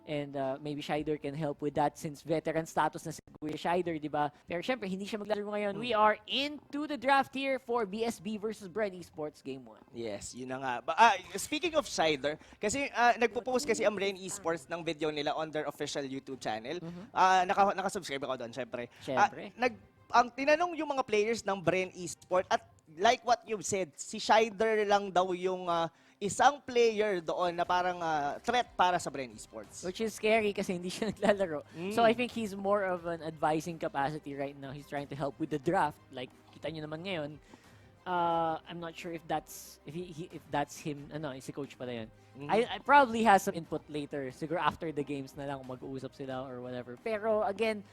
And maybe Shider can help with that since veteran status na si Kuya Shider, di ba? Pero syempre, hindi siya maglalaro ngayon. We are into the draft here for BSB versus BREN Esports Game 1. Yes, yun na nga. Speaking of Shider, kasi nagpo-post kasi ang BREN Esports ng video nila on their official YouTube channel. Nakasubscribe ako doon, syempre. Ang tinanong yung mga players ng BREN Esports at like what you've said, si Shider lang daw yung isang player doon na parang threat para sa BREN Esports. Which is scary kasi hindi siya naglalaro. So I think he's more of an advising capacity right now. He's trying to help with the draft. Like, kita nyo naman ngayon, I'm not sure if that's him. Si coach pala yun. I probably has some input later. Siguro after the games na lang kung mag-uusap sila or whatever. Pero again,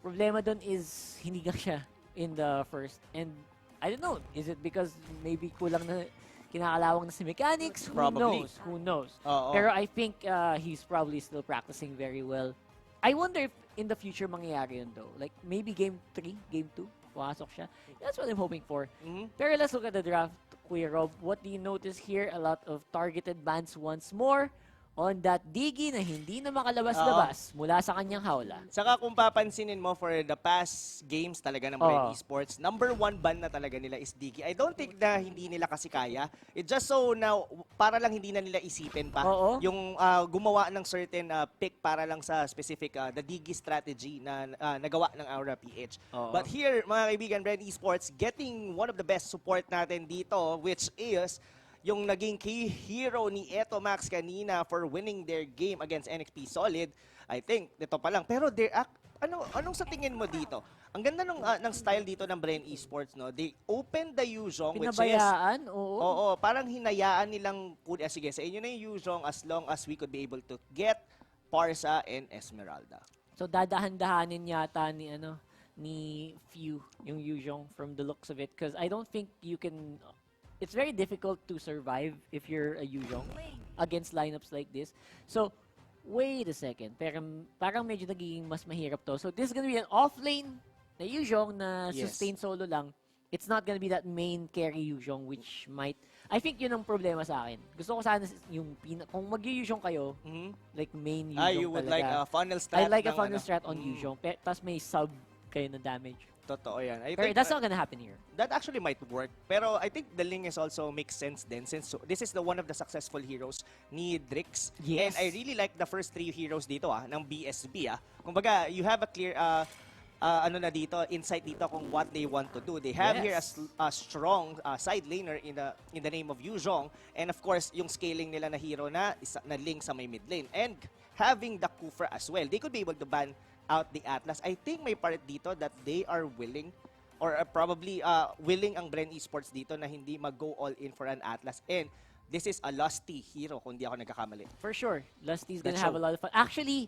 problema doon is hindi ka siya in the first. And I don't know, is it because maybe kulang na kinakalawang na si mechanics? Probably. Who knows? Pero I think he's probably still practicing very well. I wonder if in the future mangyayari yun though. Like maybe game 3, game 2, pumasok siya. That's what I'm hoping for. Pero let's look at the draft, Kuya Rob. What do you notice here? A lot of targeted bans once more on that Diggy na hindi na makalabas-labas mula sa kanyang hawla. Saka kung papansinin mo for the past games talaga ng BREN Esports, number 1 ban na talaga nila is Diggy. I don't think na hindi nila kasi kaya. It just so now, para lang hindi na nila isipin pa yung gumawa ng certain pick para lang sa specific the Diggy strategy na nagawa ng BREN-PH. But here, mga kaibigan, BREN Esports getting one of the best support natin dito, which is yung naging key hero ni Eto Max kanina for winning their game against NXP Solid. I think, dito pa lang. Pero anong sa tingin mo dito? Ang ganda ng style dito ng BREN Esports, no? They opened the Yuzhong, which is... Pinabayaan? Oo, parang hinayaan nilang, sige, sa inyo na yung Yuzhong as long as we could be able to get Parsa and Esmeralda. So, dadahan-dahanin yata ni Few yung Yuzhong from the looks of it. Because I don't think you can... It's very difficult to survive if you're a Yuzhong against lineups like this. So, wait a second. Parang medyo nagiging mas mahirap to. So, this is gonna be an off-lane na Yuzhong na sustain solo lang. It's not gonna be that main carry Yuzhong which might... I think yun ang problema sa akin. Gusto ko sana yung kung mag-Yuzhong kayo, like main Yuzhong you would talaga. like a funnel strat. I like a funnel strat on Yuzhong. Tapos may sub kayo na damage. Totoo yan. Pero that's not gonna happen here. That actually might work. Pero I think the Ling is also makes sense din since this is one of the successful heroes ni Drix. Yes. And I really like the first 3 heroes dito ng BSB. Kumbaga, you have a clear insight dito kung what they want to do. They have here a strong side laner in the name of Yuzhong. And of course, yung scaling nila na hero na Ling sa may mid lane. And having the Kufra as well. They could be able to ban out the Atlas. I think may part dito that they are willing or probably willing ang BREN Esports dito na hindi mag-go all in for an Atlas. And this is a Lusty hero kung di ako nagkakamali. For sure. Lusty's gonna have a lot of fun. Actually,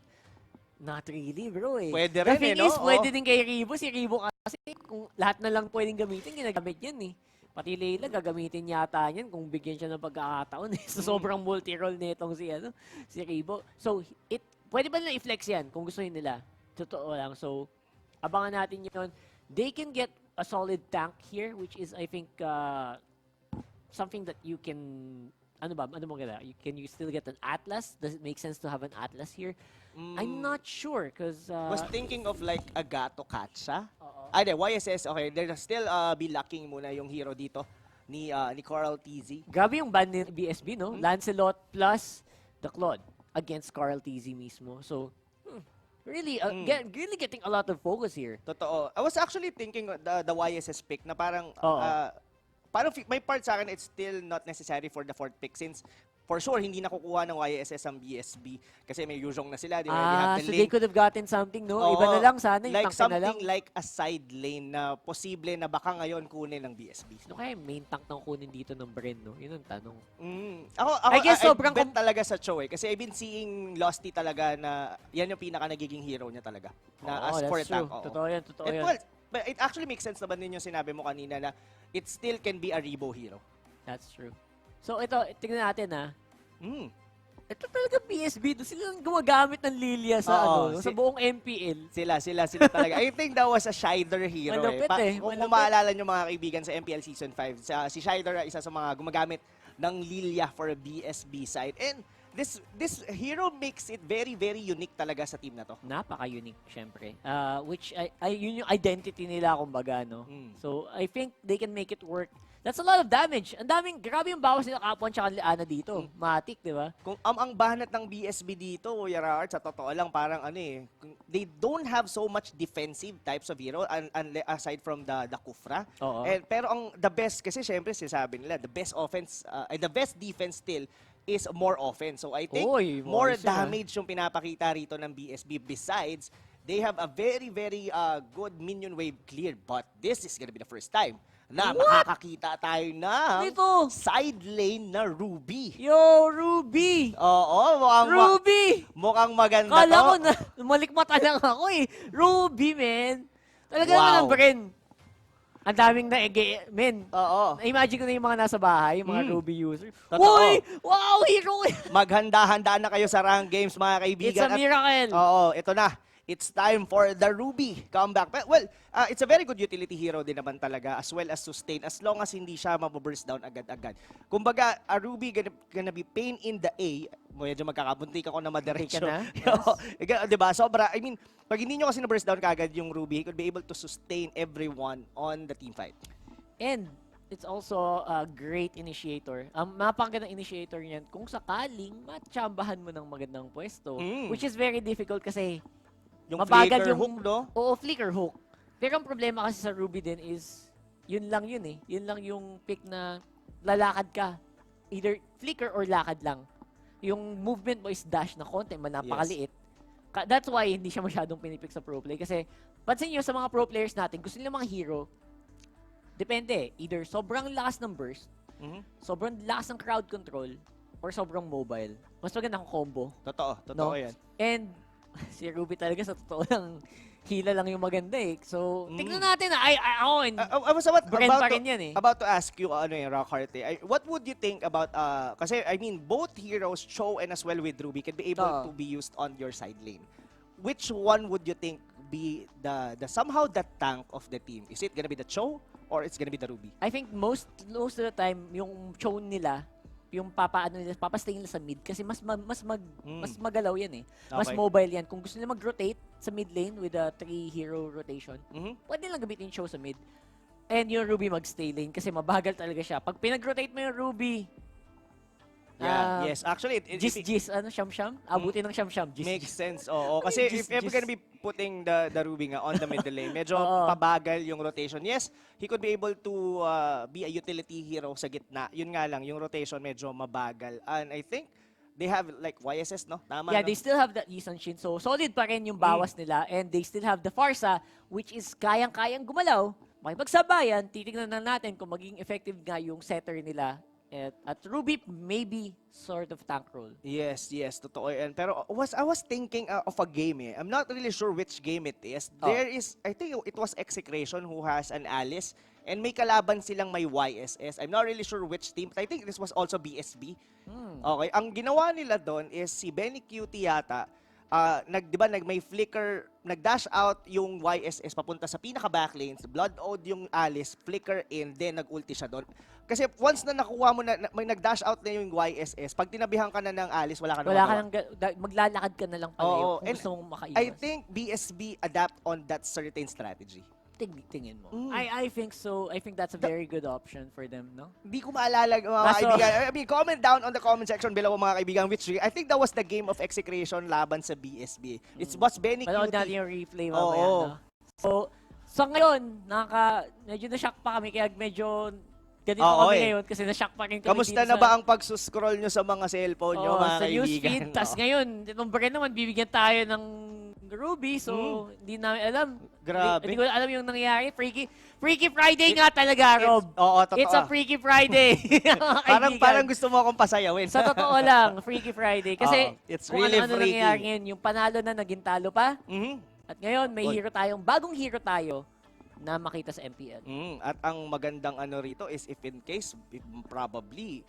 not really, bro eh. Pwede rin, the thing is, pwede din kay Ribo. Si Ribo kasi kung lahat na lang pwedeng gamitin, ginagamit yan eh. Pati Layla, gagamitin yata yan kung bigyan siya ng pagkakataon eh. So, sobrang multi-role nitong si Ribo. So, pwede ba nila i-flex yan kung gusto nila? Totoo lang. So, abangan natin yun. They can get a solid tank here, which is, I think, something that you can... Ano mo kaya? Can you still get an Atlas? Does it make sense to have an Atlas here? I'm not sure, because... was thinking of like a Gato Katsa. YSS, okay. They'll still be lacking muna yung hero dito ni Carl TZ. Grabe yung ban ni BSB, no? Lancelot plus the Claude against Carl TZ mismo. So, really, really getting a lot of focus here. Totoo. I was actually thinking the YSS pick na parang may part sa akin it's still not necessary for the 4th pick since for sure hindi nakukuha ng YSS ang BSB kasi may Yuzhong na sila. So they could have gotten something, no? Iba na lang sana, yung like tank na lang. something like a side lane na posible na baka ngayon kunin ng BSB. No, kaya main tank nang kunin dito ng BREN, no? Yun ang tanong. I guess sobrang bet talaga sa Cho eh. Kasi I've been seeing Lusty talaga na yan yung pinaka nagiging hero niya talaga. Na as for a tank. Totoo yan, totoo yan. Well, but it actually makes sense naman din yung sinabi mo kanina na it still can be a Rebo hero. That's true. So ito, tingnan natin Ito talaga BSB. Sila gumagamit ng Lilia sa sa buong MPL. Sila talaga. I think that was a Shider hero. Malapit Kung maalala nyo mga kaibigan sa MPL Season 5, si Shider isa sa mga gumagamit ng Lilia for a BSB side. And this hero makes it very, very unique talaga sa team na to. Napaka-unique, syempre. Which, yun yung identity nila, kumbaga, no? So, I think they can make it work. That's a lot of damage. Ang daming, grabe yung bawas nila Kapon tsaka Liana dito. Matik, di ba? Kung ang banat ng BSB dito, Yara Art, sa totoo lang, parang they don't have so much defensive types of hero aside from the Kufra. Pero the best, kasi syempre sinasabi nila, the best offense, the best defense still is more offense. So I think more damage yung pinapakita rito ng BSB. Besides, they have a very, very good minion wave clear. But this is gonna be the first time na makakakita tayo ng side lane na Ruby. Yo, Ruby! Oo, mukhang maganda Kala to. ko na, malikmata lang ako eh. Ruby, man. Talaga naman ang Bren. Ang daming na-ege, men. Imagine ko na yung mga nasa bahay, yung mga Ruby users. Uy! Wow, hero! Maghanda-handa na kayo sa rank games, mga kaibigan. It's a miracle. Ito na. It's time for the Ruby comeback. Well, it's a very good utility hero din naman talaga, as well as sustain, as long as hindi siya mababurst down agad-agad. Kumbaga, a Ruby gonna be pain in the A. Medyo magkakabuntik ako na madiretso. Diba? Sobra. I mean, pag hindi nyo kasi na-burst down kagad yung Ruby, he could be able to sustain everyone on the team fight. And it's also a great initiator. Mapakagandang initiator niyan kung sakaling matsambahan mo ng magandang pwesto, which is very difficult kasi yung mabagal flicker yung hook, no? Oo, flicker hook. Pero ang problema kasi sa Ruby din is, yun lang yun eh. Yun lang yung pick na lalakad ka. Either flicker or lakad lang. Yung movement mo is dash na konti, napakaliit. That's why hindi siya masyadong pinipick sa pro play. Kasi, pansin nyo sa mga pro players natin, gusto nila mga hero, depende. Either sobrang lakas ng burst, sobrang lakas ng crowd control, or sobrang mobile. Mas magandang combo. Totoo yan. And, si Ruby talaga sa totoo lang, hila lang yung maganda eh. So, tignan natin na. I was about to ask you, Rockhart, what would you think about, kasi I mean, both heroes, Cho and as well with Ruby, can be able to be used on your side lane. Which one would you think be somehow the tank of the team? Is it gonna be the Cho or it's gonna be the Ruby? I think most of the time, yung Cho nila, yung papastay nila sa mid kasi mas magalaw yan eh. Mas mobile yan. Kung gusto nila mag-rotate sa mid lane with a 3-hero rotation, pwede lang gamitin yung Show sa mid. And yung Ruby mag-stay lane kasi mabagal talaga siya. Pag pinag-rotate mo yung Ruby, yes. Actually, Sham-sham? Abutin ng Sham-sham. Makes sense. Kasi if you're gonna be putting the Ruby nga on the middle lane, medyo pabagal yung rotation. Yes, he could be able to be a utility hero sa gitna. Yun nga lang, yung rotation medyo mabagal. And I think they have like YSS, no? Tama, yeah, no? They still have that Yisan Shin. So, solid pa rin yung bawas nila. And they still have the Farsa, which is kayang-kayang gumalaw. Makipagsabayan, titignan na natin kung maging effective nga yung setter nila. At Ruby, maybe sort of tank role. Yes, totoo yan. Pero I was thinking of a game eh. I'm not really sure which game it is. There is, I think it was Execration who has an Alice and may kalaban silang may YSS. I'm not really sure which team. But I think this was also BSB. Okay, ang ginawa nila doon is si Benny Cutie yata, may flicker, nag-dash out yung YSS papunta sa pinaka-backlanes, Blood Ode yung Alice, flicker in, then nag-ulti siya doon. Kasi once na nakuha mo na, may nag-dash out na yung YSS, pag tinabihan ka na ng Alice, wala ka na maglalakad ka na lang pala kung gusto mong makaiwas. I think BSB adapt on that certain strategy. Tingin mo. I think so. I think that's a very good option for them, no? Hindi ko maalala, mga kaibigan. I mean, comment down on the comment section below, mga kaibigan, which I think that was the game of Execration laban sa BSB. It was Benny Cutie. Manood natin yung replay mamaya, no? So ngayon, medyo na-shock pa kami, kaya medyo ganito kami ngayon kasi na-shock pa rin kami. Kamusta na ba ang pag-scroll nyo sa mga cellphone nyo, mga sa kaibigan? newsfeed. Tapos ngayon, itong Bren naman, bibigyan tayo ng Ruby, so hindi namin alam. Grabe. Hindi ko alam yung nangyayari. Freaky Friday nga talaga, Rob. Totoo. It's a Freaky Friday. parang gusto mo akong pasayawin. Sa totoo lang, Freaky Friday. Kasi it's kung really ano nangyayari ngayon, yung panalo na, naging talo pa. At ngayon, may bagong hero tayo na makita sa MPL. At ang magandang rito is if in case, probably,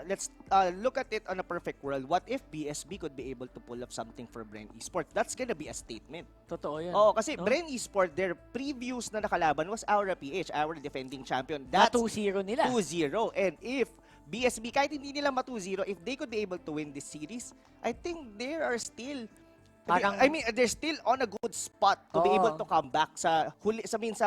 let's look at it on a perfect world. What if BSB could be able to pull up something for BREN ESPORTS? That's gonna be a statement. Totoo yan. Kasi BREN ESPORTS, their previous na nakalaban was Aura PH, our defending champion. That's 2-0 nila. 2-0. And if BSB, kahit hindi nila ma-2-0, if they could be able to win this series, I think they are still they're still on a good spot to be able to come back sa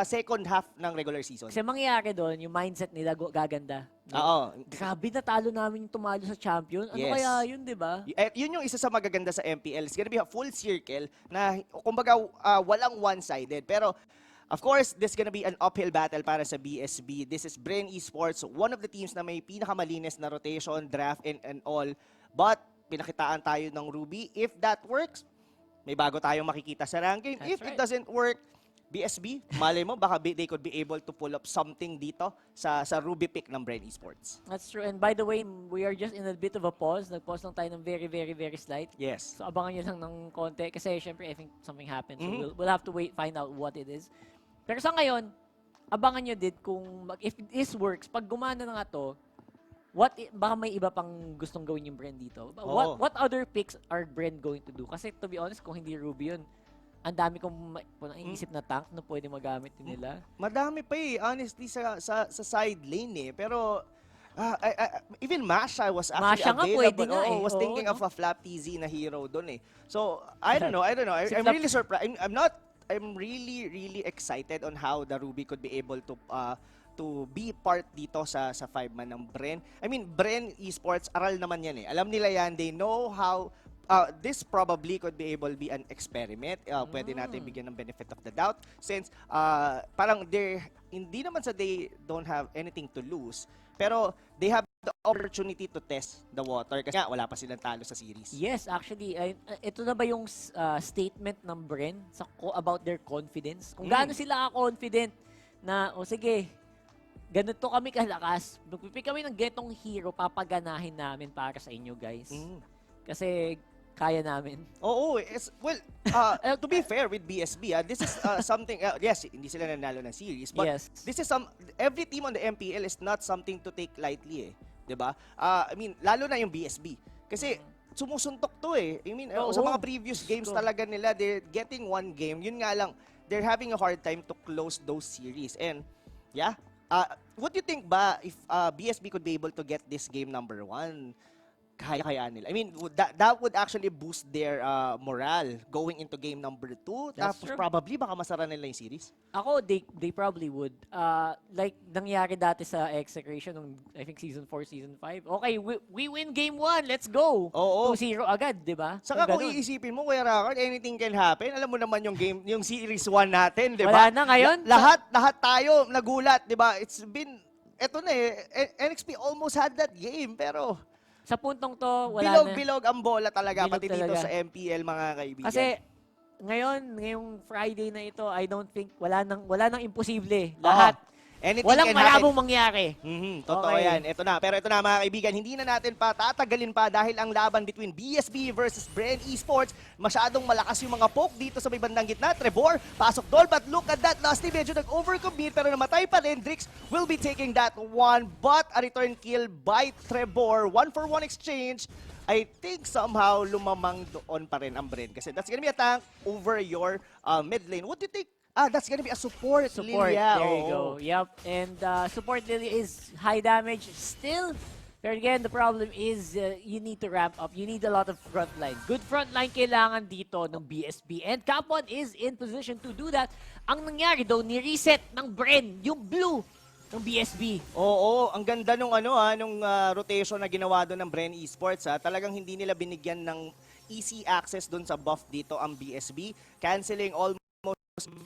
second half ng regular season. Kasi mangyayari doon, yung mindset nila gaganda. Oo. Grabe, natalo namin yung tumalo sa champion. Ano kaya yun, di ba? Yun yung isa sa magaganda sa MPL. It's gonna be a full circle na, kumbaga, walang one-sided. Pero, of course, this is gonna be an uphill battle para sa BSB. This is BREN Esports, one of the teams na may pinakamalinis na rotation, draft, and all. But, pinakitaan tayo ng Ruby. If that works, may bago tayong makikita sa ranking. If it doesn't work, BSB, malay mo, baka they could be able to pull up something dito sa Ruby pick ng BREN Esports. That's true. And by the way, we are just in a bit of a pause. Nag-pause lang tayo ng very, very, very slight. Yes. So abangan nyo lang ng konti. Kasi syempre, I think something happened. So we'll have to wait, find out what it is. Pero sa ngayon, abangan nyo din kung, if this works, pag gumana na nga to, baka may iba pang gustong gawin yung BREN dito. What other picks are BREN going to do? Kasi to be honest, kung hindi Ruby yun, ang dami kong naisip na tank na pwede magamit din nila. Madami pa honestly, sa side lane Pero, even Masha was actually available. Was thinking of a Flap TZ na hero doon So, I don't know. I'm really surprised. I'm really excited on how the Ruby could be able to be part dito sa 5-man ng BREN. I mean, BREN Esports, aral naman yan Alam nila yan, they know how, this probably could be able to be an experiment. Pwede natin bigyan ng benefit of the doubt since parang hindi naman they don't have anything to lose, pero they have the opportunity to test the water kasi wala pa silang talo sa series. Yes, actually, ito na ba yung statement ng BREN about their confidence? Kung gaano sila ka-confident na, sige, ganito kami kalakas. Magpipick kami ng getong hero, papaganahin namin para sa inyo, guys. Kasi kaya namin. To be fair with BSB, this is something, yes, hindi sila nanalo ng series, but this is every team on the MPL is not something to take lightly, diba? I mean, lalo na yung BSB. Kasi, sumusuntok to I mean, sa mga previous games talaga nila, they're getting one game. Yun nga lang, they're having a hard time to close those series. And, yeah, what do you think ba if BSB could be able to get this game number 1? Kaya nila. I mean, that would actually boost their morale going into game number 2. Tapos probably baka masara nila yung series. Ako, they probably would. Like nangyari dati sa Execration nung I think season 4, season 5. Okay, we win game 1. Let's go. 2-0 agad, 'di ba? Saka kung iisipin mo, Kuya Rakard, anything can happen. Alam mo naman yung series 1 natin, 'di ba? Wala na ngayon. Lahat tayo nagulat, 'di ba? It's been eto na NXP almost had that game, pero sa puntong to, wala bilog ang bola talaga, pati talaga dito sa MPL, mga kaibigan. Kasi ngayong Friday na ito, I don't think wala nang imposible. Lahat. Walang malabong mangyari. Totoo yan. Ito na. Pero ito na mga kaibigan, hindi na natin pa tatagalin pa dahil ang laban between BSB versus BREN Esports, masyadong malakas yung mga poke dito sa may bandang gitna. Trevor, pasok doon, but look at that. Lusty medyo nag-overcommit pero namatay pa rin. Drix will be taking that one, but a return kill by Trevor. 1-for-1 exchange. I think somehow lumamang doon pa rin ang BREN kasi that's gonna be a tank over your mid lane. What do you think? That's gonna be a support Lilia. There you go. Yep. And support Lilia is high damage still. But again, the problem is you need to ramp up. You need a lot of frontline. Good frontline kailangan dito ng BSB. And Capon is in position to do that. Ang nangyari daw, ni-reset ng BREN, yung blue ng BSB. Ang ganda nung rotation na ginawa doon ng BREN Esports. Talagang hindi nila binigyan ng easy access doon sa buff dito ang BSB. Canceling almost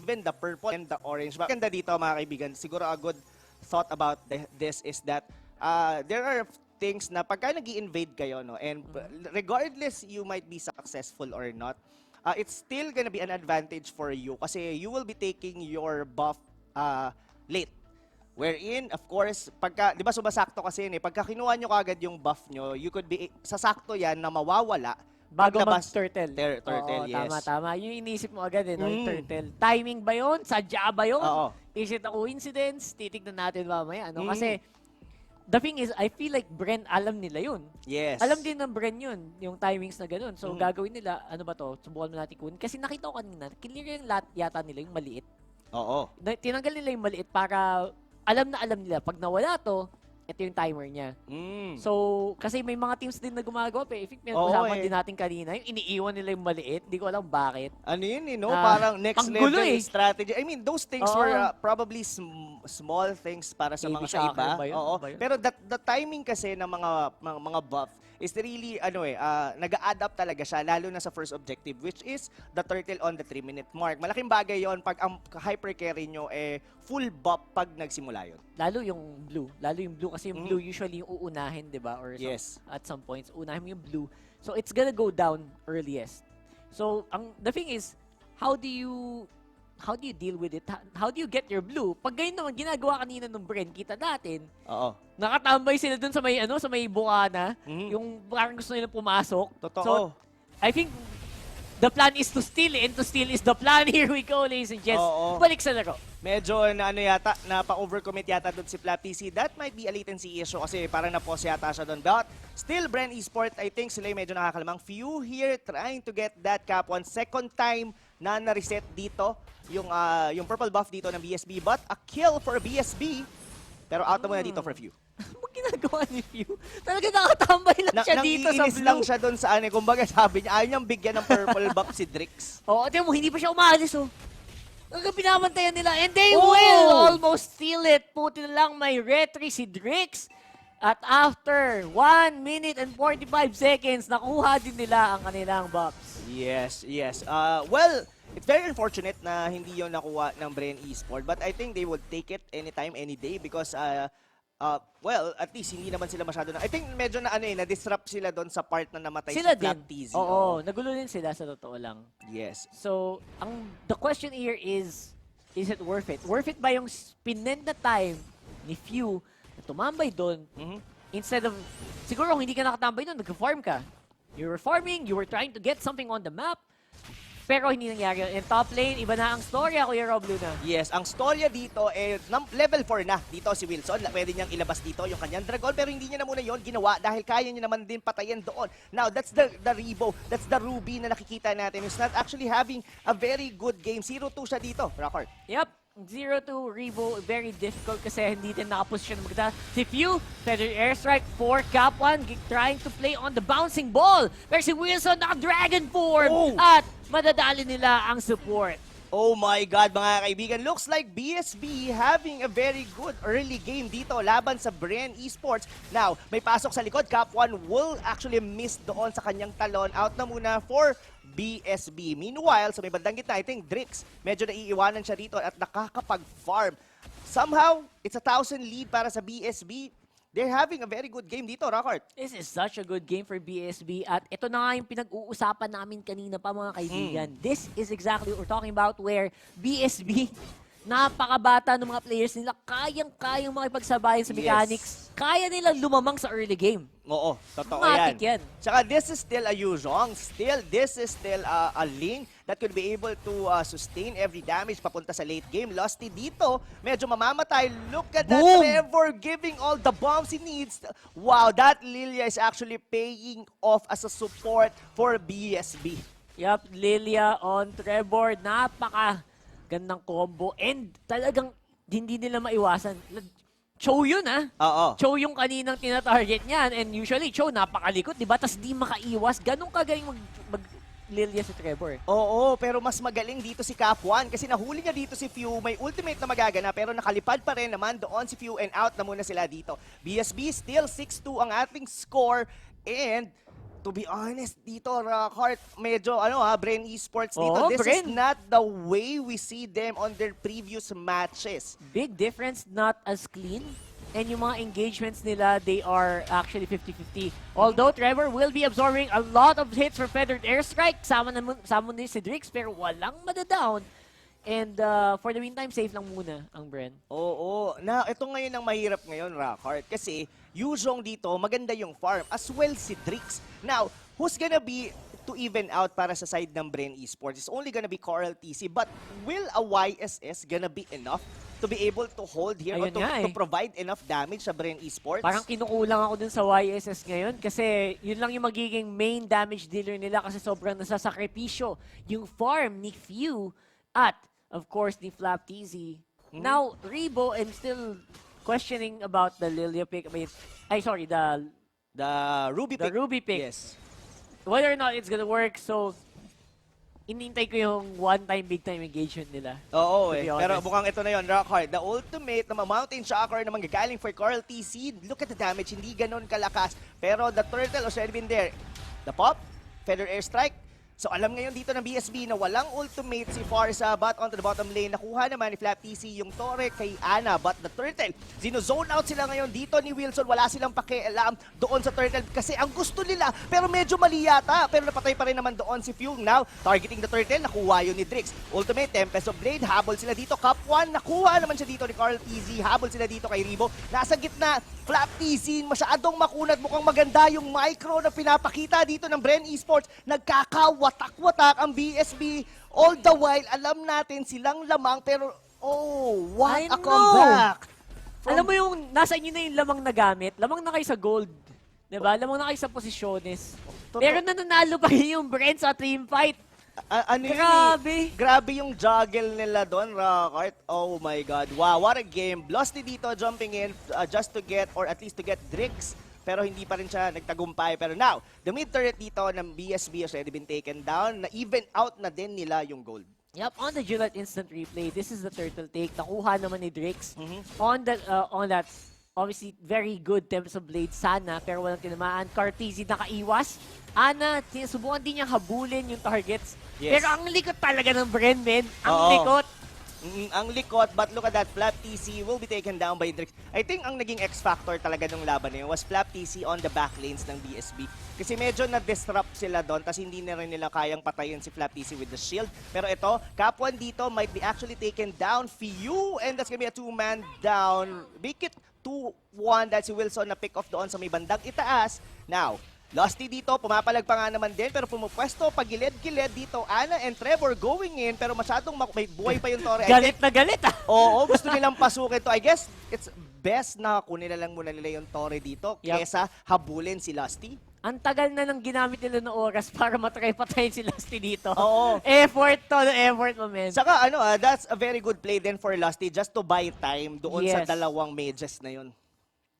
even the purple and the orange. Maganda dito mga kaibigan, siguro a good thought about this is that there are things na pagka nag-i-invade kayo, and regardless you might be successful or not, it's still gonna be an advantage for you kasi you will be taking your buff late. Wherein, of course, di ba sumasakto kasi pagka kinuha nyo kagad yung buff nyo, you could be, sasakto yan na mawawala bago mag-turtle. Turtle, yes. Tama. Yung inisip mo agad yung turtle. Timing ba yun? Sadya ba yun? Is it a coincidence? Titignan natin mamaya. Kasi, the thing is, I feel like BREN, alam nila yun. Yes. Alam din ng BREN yun, yung timings na ganun. So, gagawin nila, ano ba to? Subukan mo natin kunin. Kasi nakita ko kanina, clear yung yata nila, yung maliit. Oo. Tinanggal nila yung maliit para, alam nila, pag nawala to, ito yung timer niya. Mm. So, kasi may mga teams din na gumagawa. Pero I think Oo, pinag-usapan eh. din natin kanina, yung iniiwan nila yung maliit. Hindi ko alam bakit. Ano yun, no? Ah, Parang next panggulo level eh. strategy. I mean, those things Oo. were probably small things para sa Baby mga sa shocker iba. ba yun? Oo. Ba yun? Pero the timing kasi ng mga buff is really, nag-a-add up talaga siya, lalo na sa first objective, which is the turtle on the 3-minute mark. Malaking bagay yon pag ang hyper carry nyo full buff pag nagsimula yun. Lalo yung blue. Lalo yung blue kasi yung blue usually yung uunahin, di ba? Or Yes. at some points, unahin mo yung blue. So, it's gonna go down earliest. So, the thing is, how do you deal with it? How do you get your blue? Pag ganyan naman, ginagawa kanina ng BREN, kita natin, Oo. nakatambay sila dun sa may, sa may bukana, Mhm. yung parang gusto nilang pumasok. Totoo. So, I think, the plan is to steal, and to steal is the plan. Here we go, ladies and gents. Oo. Balik sa laro. Medyo pa-overcommit yata doon si Flap TC. That might be a latency issue kasi parang na-pause yata siya doon. But still, BREN Esports, I think sila medyo nakakalamang. Few here trying to get that cap one. Second time na na-reset dito yung purple buff dito ng BSB. But a kill for BSB. Pero out na muna dito for Few. Ano ginagawa ni Few? Talaga nakatambay lang siya dito sa blue. lang siya doon sa kumbaga sabi niya, ayaw niyang bigyan ng purple buff si Drix. Oo, tingnan mo, hindi pa siya umalis, oh. Hanggang pinamantayan nila, and they Oh! will almost steal it. Puti na lang may retry si Drix. At after 1 minute and 45 seconds, nakuha din nila ang kanilang buffs. Yes, yes. Well, it's very unfortunate na hindi yon nakuha ng BREN Esports, but I think they would take it anytime, any day because well, at least hindi naman sila masyado na. I think medyo na-disrupt sila doon sa part na namatay Sila si Flap din. TZ. Oo, nagulo din sila sa totoo lang. Yes. So, the question here is it worth it? Worth it ba yung spinend na time ni Few na tumambay doon instead of, siguro kung hindi ka nakatambay doon, nag-farm ka. You were farming, you were trying to get something on the map, pero hindi nangyari yun. In top lane, iba na ang storya, Kuya Rob Luna. Yes, ang storya dito level 4 na dito si Wilson. Pwede niyang ilabas dito yung kanyang dragon pero hindi niya na muna yon ginawa dahil kaya niya naman din patayin doon. Now, that's the Rebo, that's the Ruby na nakikita natin. He's not actually having a very good game. 0-2 siya dito, Rockart. Yep. 0-2 Rebo, very difficult kasi hindi din nakaposisyon maganda. Si Few, feather airstrike, 4 cap 1, trying to play on the bouncing ball. Pero si Wilson naka-dragon form at madadali nila ang support. Oh my God, mga kaibigan. Looks like BSB having a very good early game dito laban sa BREN Esports. Now, may pasok sa likod. Cap 1 will actually miss doon sa kanyang talon. Out na muna for BSB. Meanwhile, sa may bandang gitna, I think Drix, medyo naiiwanan siya dito at nakakapag-farm. Somehow, it's a 1,000 lead para sa BSB. They're having a very good game dito, Rockart. This is such a good game for BSB at ito na nga yung pinag-uusapan namin kanina pa mga kaibigan. This is exactly what we're talking about where BSB, napakabata ng mga players nila, kayang-kayang makipagsabayan sa mechanics. Kaya nila lumamang sa early game. Oo, totoo Matik yan. yan. Tsaka this is still a Yuzhong. This is still a Ling that could be able to sustain every damage papunta sa late game. Lusty dito, medyo mamamatay. Look at that Trevor giving all the bombs he needs. Wow, that Lilia is actually paying off as a support for BSB. Yup, Lilia on Trevor. Napaka-gandang combo. And talagang hindi nila maiwasan. Cho yun Oo. Cho yung kaninang tina-target niyan. And usually, Cho napakalikot, di ba? Tapos di makaiwas. Ganun kagaling mag-Lilia si Trevor. Oo, pero mas magaling dito si Cap1 kasi nahuli niya dito si Few. May ultimate na magagana pero nakalipad pa rin naman doon si Few and out na muna sila dito. BSB still 6-2 ang ating score and to be honest dito, Rockart, medyo BREN Esports dito. This is not the way we see them on their previous matches. Big difference, not as clean. And yung mga engagements nila, they are actually 50-50. Although Trevor will be absorbing a lot of hits for feathered airstrike, sama din si Drix, pero walang madadown. And for the meantime, safe lang muna ang BREN. Oo. Ito ngayon ang mahirap ngayon, Rockart. Kasi Yuzhong dito, maganda yung farm. As well si Drix. Now, who's gonna be to even out para sa side ng BREN Esports? It's only gonna be Coral TC. But will a YSS gonna be enough to be able to hold here or to provide enough damage sa BREN Esports? Parang kinukulang ako dun sa YSS ngayon kasi yun lang yung magiging main damage dealer nila kasi sobrang nasasakripisyo yung farm ni Few at of course ni Flap TZ. Now, Rebo, I'm still questioning about the Lilia pick. I mean, sorry, the Ruby pick. Ruby pick. Yes. Whether or not it's gonna work, so inintay ko yung one-time, big-time engagement nila. Oo to be Pero honest. mukhang ito na yun, Rockhard. The ultimate na mountain shocker na manggagaling for Carl TC. Look at the damage, hindi ganun kalakas. Pero the turtle already been there. The pop, feather airstrike. So alam ngayon dito ng BSB na walang ultimate si Farsa, but onto the bottom lane, nakuha naman ni Flap TC yung Torre kay Ana, but the Turtle, zone out sila ngayon dito ni Wilson, wala silang pakialam doon sa Turtle kasi ang gusto nila, pero medyo mali yata, pero napatay pa rin naman doon si Fuel. Now, targeting the Turtle, nakuha yun ni Drix. Ultimate, Tempest of Blade, habol sila dito, Cup 1, nakuha naman siya dito ni Carl TZ, habol sila dito kay Ribo, nasa gitna, Flap TC, masyadong makunat, mukhang maganda yung micro na pinapakita dito ng BREN Esports, nagkakawatak-watak ang BSB. All the while, alam natin silang lamang, pero what I a know. comeback! Alam mo yung nasa inyo na yung lamang na gamit, lamang na kayo sa gold. Diba? Lamang na kayo sa posisyones. Pero nananalo pa rin yung BREN sa team fight. Grabe. Grabe yung juggle nila doon, Rockart. Oh my God. Wow, what a game. Losty dito jumping in just to get, or at least to get Drix. Pero hindi pa rin siya nagtagumpay. Pero now, the mid turret dito ng BSB has already been taken down. Na-even out na din nila yung gold. Yep, on the Juliet instant replay, this is the turtle take. Nakuha naman ni Drix. Mhm. On that, obviously, very good Tempest of Blade sana, pero walang tinamaan. Cartesi nakaiwas. Ana, sinusubukan din niyang habulin yung targets. Yes. Pero ang likot talaga ng BREN, men. Ang Oo. likot. Ang likot, but look at that, Flap TC will be taken down by Drix. I think ang naging X-factor talaga ng laban na yun was Flap TC on the back lanes ng BSB. Kasi medyo na-disrupt sila doon, tas hindi na rin nila kayang patayin si Flap TC with the shield. Pero ito, Cap 1 dito might be actually taken down. Fiu, and that's gonna be a two-man down. Make it 2-1 dahil si Wilson na pick off doon sa may bandang itaas. Now, Losty dito, pumapalag pa nga naman din, pero pumupwesto, pagilid-gilid dito, Ana and Trevor going in, pero masyadong may buhay pa yung Torre. Galit na galit, ah. Oo, gusto nilang pasukin to. I guess it's best na kunin na lang muna nila yung Torre dito kesa habulin si Losty. Ang tagal na nang ginamit nila ng oras para matry patayin si Lusty dito. Oo. Effort to, effort mo, men. Saka that's a very good play din for Losty just to buy time doon sa dalawang mages na yun.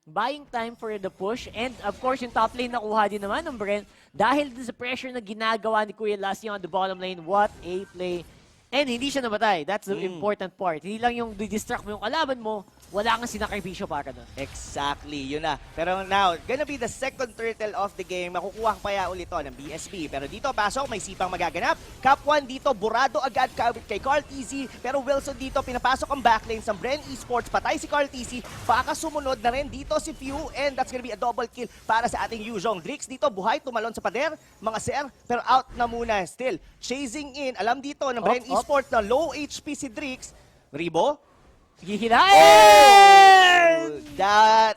Buying time for the push. And of course, yung top lane nakuha din naman ng BREN dahil din sa pressure na ginagawa ni Kuya Lassie on the bottom lane. What a play. And hindi siya namatay. That's the important part. Hindi lang yung distract mo yung kalaban mo, wala kang sinakripisyo para doon. Exactly, yun na. Pero now, gonna be the second turtle of the game. Makukuha pa ulit to ng BSB. Pero dito, pasok, may sipang magaganap. Cap 1 dito, burado agad kay Carl TC. Pero Wilson dito, pinapasok ang backlane sa BREN Esports. Patay si Carl TC. Baka sumunod na rin dito si Few. And that's gonna be a double kill para sa ating Yuzhong. Drix dito, buhay, tumalon sa pader. Mga sir, pero out na muna. Still, chasing in. Alam dito ng BREN Esports na low HP si Drix. Ribo, Gihilain!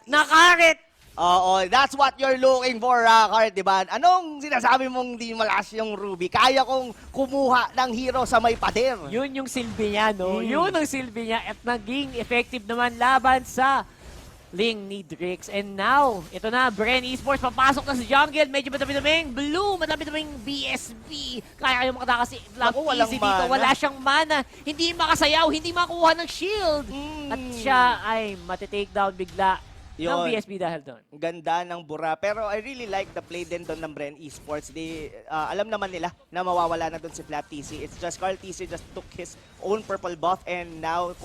Nakarit! Oo, that's what you're looking for, Rockart, di ba? Anong sinasabi mong di malas yung Ruby? Kaya kong kumuha ng hero sa may pader. Yun yung silbi niya, no? Yun ang silbi niya at naging effective naman laban sa Ling ni Drix. And now, ito na, BREN Esports, papasok na sa jungle. Medyo madami-daming blue, madami-daming BSB. Kaya kayo makataka si easy dito. Wala siyang mana. Hindi makasayaw, hindi makuha ng shield. At siya ay matitake down bigla ng BSB dahil doon. Ganda ng bura. Pero I really like the play din doon ng BREN Esports. Alam naman nila na mawawala na doon si Flap TC. It's just Carl TC just took his own purple buff and now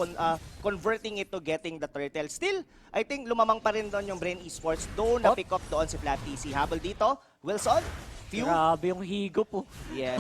converting it to getting the turtle. Still, I think lumamang pa rin doon yung BREN Esports. Doon na pick up doon si Flap TC. Habol dito, Wilson. Few. Grabe yung higo po. Yes.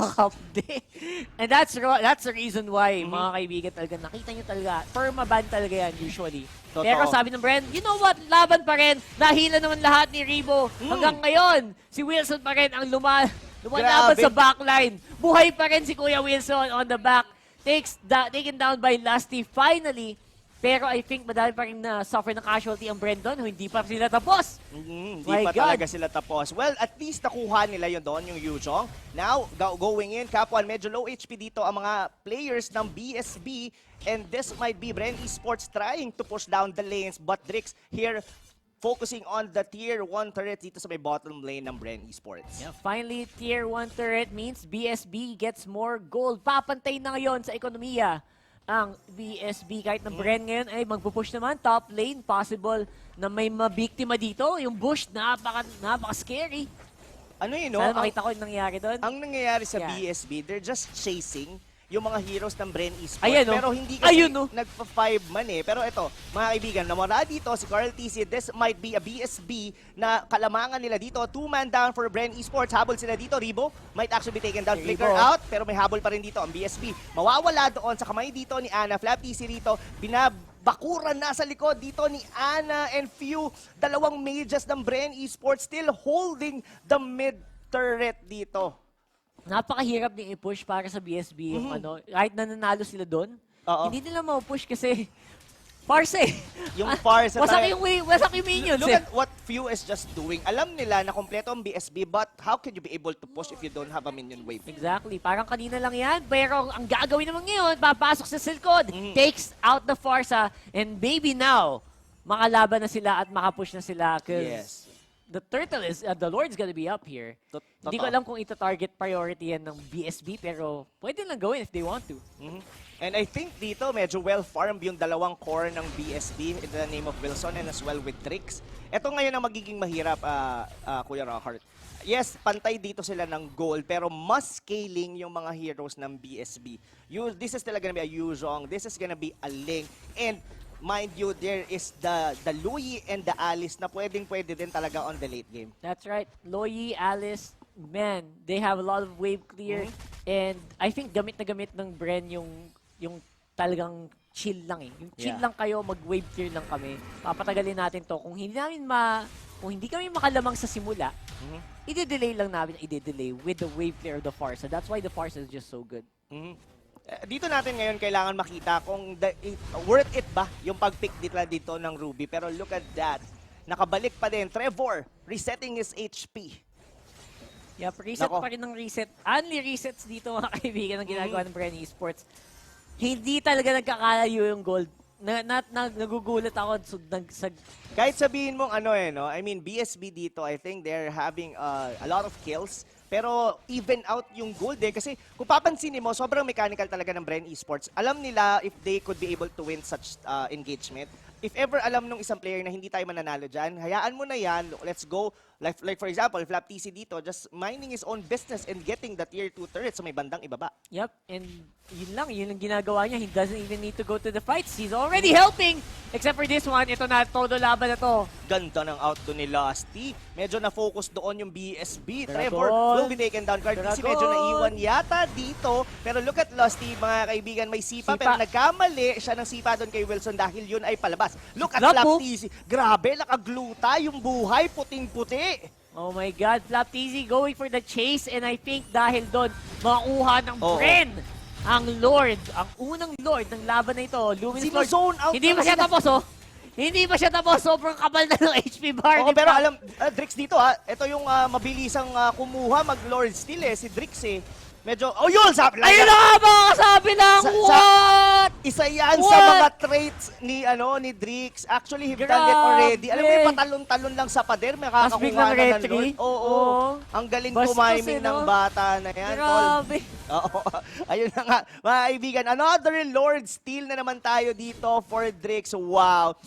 And that's the reason why, mga kaibigan talaga, nakita nyo talaga, permaban talaga yan usually. Totoo. Pero sabi ng BREN, you know what, laban pa rin, nahila naman lahat ni Ribo. Hanggang ngayon, si Wilson pa rin ang lumalaban sa backline. Buhay pa rin si Kuya Wilson on the back. Taken down by Lusty finally. Pero I think madami pa rin na suffer ng casualty ang BREN doon, hindi pa sila tapos. Hindi pa talaga sila tapos. Well, at least nakuha nila yun doon, yung Yuzhong. Now, going in, Cap 1, medyo low HP dito ang mga players ng BSB. And this might be BREN Esports trying to push down the lanes. But Drix here, focusing on the Tier 1 turret dito sa may bottom lane ng BREN Esports. Yeah, finally, Tier 1 turret means BSB gets more gold. Papantay na ngayon sa ekonomiya. ang BSB kahit na BREN ngayon ay magpupush naman top lane. Possible na may mabiktima dito. Yung bush, napaka-scary. Ano yun, no? Sana makita ko yung nangyayari doon. Ang nangyayari sa Yeah. BSB, they're just chasing yung mga heroes ng BREN eSports. Ayan, no? Pero hindi kasi Ayun, no? nagpa-5 man eh. Pero ito, mga kaibigan, namara dito si Carl TC. This might be a BSB na kalamangan nila dito. 2-man down for BREN eSports. Habol sila dito. Ribo might actually be taken down. Ribo. Flicker out, pero may habol pa rin dito ang BSB. Mawawala doon sa kamay dito ni Ana. Flap TC rito, bakuran na sa likod dito ni Ana and few. Dalawang mages ng BREN eSports still holding the mid turret dito. Napakahirap din i-push para sa BSB yung ano. Kahit na nanalo sila doon, Oo. hindi nila ma-push kasi Farsa eh. Yung Farsa wasak yung minions Look eh. at what Few is just doing. Alam nila na kompleto ang BSB, but how can you be able to push if you don't have a minion wave? Exactly. Parang kanina lang yan. Pero ang gagawin naman ngayon, papasok sa silkod, takes out the Farsa, and maybe now, makalaban na sila at makapush na sila. Yes. The turtle is, the Lord's gonna be up here. Hindi ko alam kung ito-target priority yan ng BSB, pero pwede lang gawin if they want to. And I think dito, medyo well-farmed yung dalawang core ng BSB in the name of Wilson and as well with Drix. Ito ngayon ang magiging mahirap, Kuya Rockhart. Yes, pantay dito sila ng goal, pero mas scaling yung mga heroes ng BSB. This is talaga gonna be a Yuzhong, this is gonna be a Ling, and mind you, there is the Louis and the Alice na pwede din talaga on the late game. That's right. Loyi, Alice, man, they have a lot of wave clear. And I think gamit na gamit ng BREN yung talagang chill lang eh. Yung chill lang kayo, mag-wave clear lang kami. Papatagalin natin to. Kung hindi kami makalamang sa simula, i-delay lang namin, with the wave clear of the Farsa. That's why the Farsa is just so good. Dito natin ngayon kailangan makita kung worth it ba yung pag-pick dito ng Ruby. Pero look at that. Nakabalik pa din. Trevor, resetting his HP. Yep, reset pa rin ng reset. Only resets dito mga kaibigan ng ginagawa ng BREN eSports. Hindi talaga nagkakalayo yung gold. Nagugulat ako. Kahit sabihin mong no? I mean, BSB dito, I think they're having a lot of kills. Pero even out yung gold eh. Kasi kung papansinin mo, sobrang mechanical talaga ng BREN eSports. Alam nila if they could be able to win such engagement. If ever alam nung isang player na hindi tayo mananalo dyan, hayaan mo na yan. Let's go. Like for example, Flap TC dito, just minding his own business and getting the tier 2 turret sa may bandang ibaba. Yep, and yun lang ginagawa niya. He doesn't even need to go to the fights. He's already helping. Except for this one, ito na, todo laban na to. Ganda ng out to ni Lusty. Medyo na-focus doon yung BSB. Trevor Dragon. will be taken down. Card DC medyo naiwan yata dito. Pero look at Lusty, mga kaibigan, may sipa. Pero nagkamali siya ng sipa doon kay Wilson dahil yun ay palabas. Look at Flap TC. Grabe, nakagluta yung buhay, puting-puti. Oh my God, Flap TC going for the chase, and I think dahil doon, makuha ng BREN ang Lord, ang unang Lord ng laban na ito, Luminous Lord. Zone out Hindi pa siya tapos, oh. Hindi pa siya tapos, sobrang kapal na ng HP bar. Pero alam, Drix dito ito yung mabilisang kumuha, mag-Lord Steal si Drix eh. Medyo, yun! Ayun na nga ba! Sabi lang, what? Isa yan sa mga traits ni Drix. Actually, he've done it already. Alam mo yung patalon-talon lang sa pader, may kakakuha na ng Lord. Oo. Ang galing tumiming ng bata na yan. Grabe. Oo. Ayun na nga. Mga kaibigan, another Lord Steal na naman tayo dito for Drix. Wow.